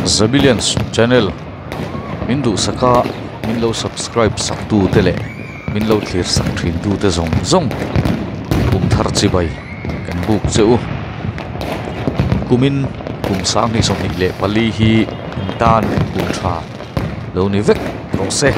Zabilians channel min du saka min lo subscribe sak tu tele min lo thlir sak thin tu te zong zong thar chi bai kan buk cheu kumin kum sang ni som ni le pali hi tan kum tha lo ni vek ro se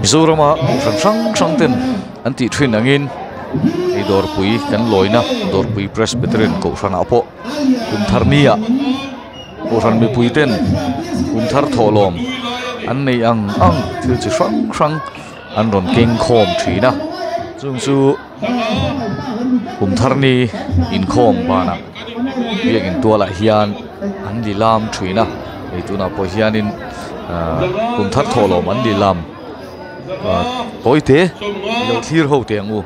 Mizorama sang ten anti thin angin ei dor pui kan loina dor pui presbyterian ko rana po tharnia ko ran mi pui ten thar tholom an nei ang thil chi sang an ron keng khom thina chung chu tharni in khom bana biakin tuala hian an dilam thina ei tuna po hianin thar tholom an dilam bối thế lâu thir hậu tiền u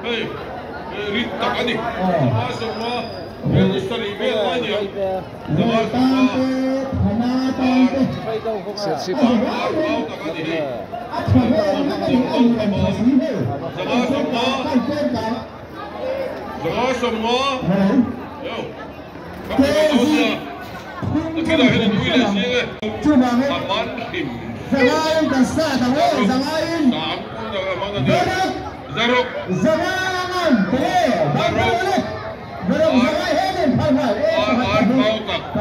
Zamain kasa tahu Zamain Zaruk Zamain Zaruk Zamain Palmal Zaruk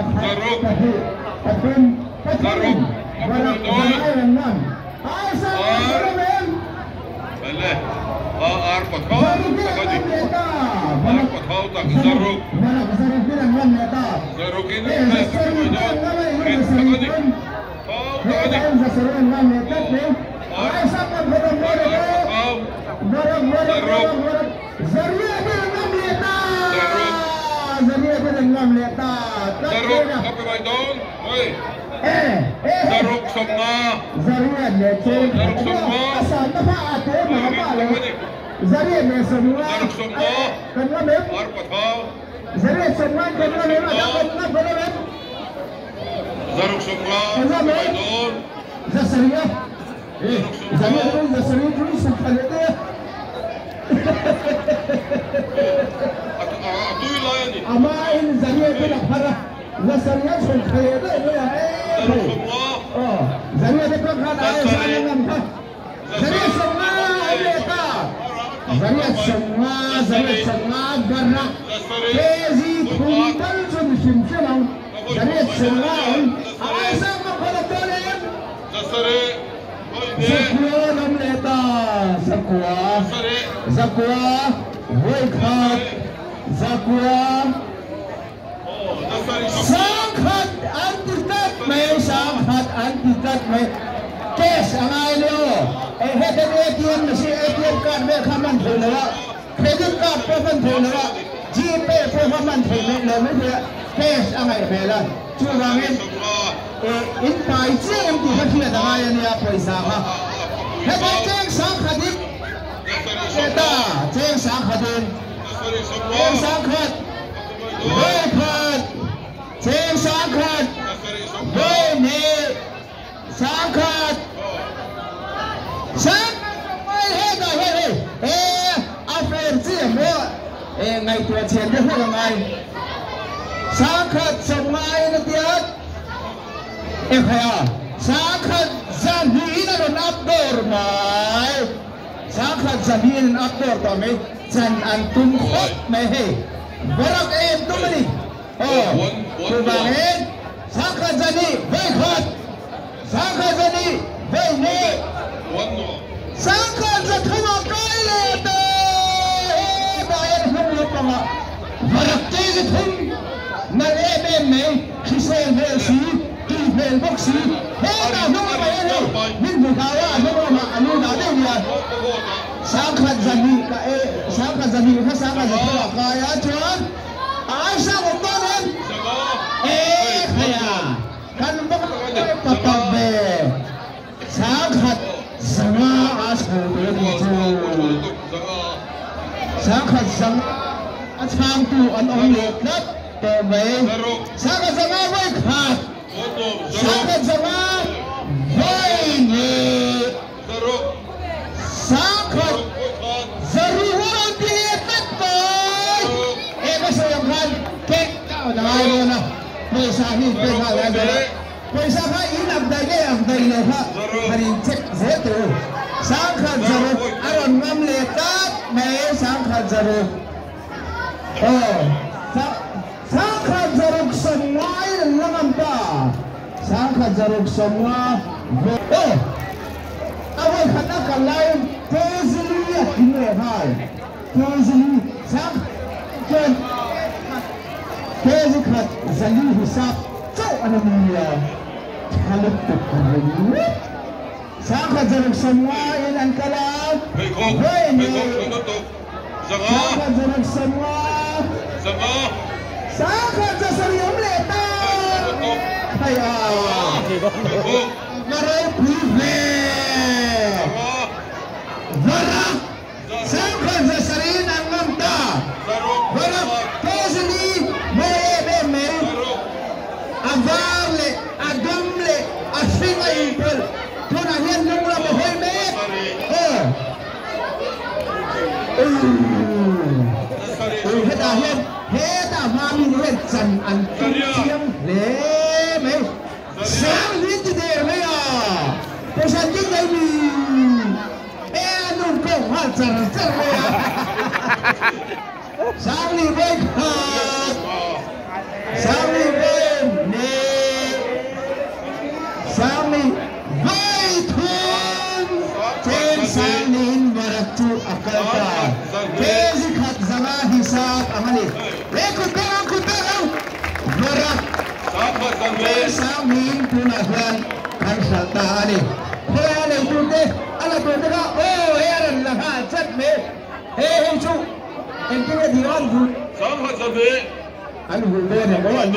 Sang khát dân cả sáng cả giờ mình khác sáng cả giờ tôi bảo coi á chuan ai sao một con lên hay à kan bốc tập tập về sáng thật sáng á sầu để đi chu sáng thật sáng á sang tu ăn ông liệt đất tập về sáng thật sáng á với khát sáng thật sáng á với nhị sáng thật zaruran dilihat boy kasi yung kan kek kau dah ada na pesa ni pesa ada pesa ka inagday kay agday na ha hari check zeto sangkhat zaru aron ngamle kat may sangkhat zaru sangkhat zaru semua langam pa sangkhat zaru semua awal kata kalau tezli ini hai tezli sang kan tezli kat zali hisab cau anamnya kalau terkini sang kajar semua ilan kalam ini sang kajar semua sang kajar serium letak ayah marai prive Varak sangkan zasarin ang mamta Varak tezli me avarle agamle asinga impel tunahian nungla mahoy me heta mami het san an tiam le me sang lit der me ya pesan jing dai mi Cer ya. Sali baik. Sali baik. Ne. Sali baik. Cer salin baratu akalta. Kezi khat zama hisab amali. Kutang. Barat. Samin punahan kan salta ani. Hele tunde ala tunde ka là chất mê ê chú em cứ đi ăn vui. Anh vui lên này có anh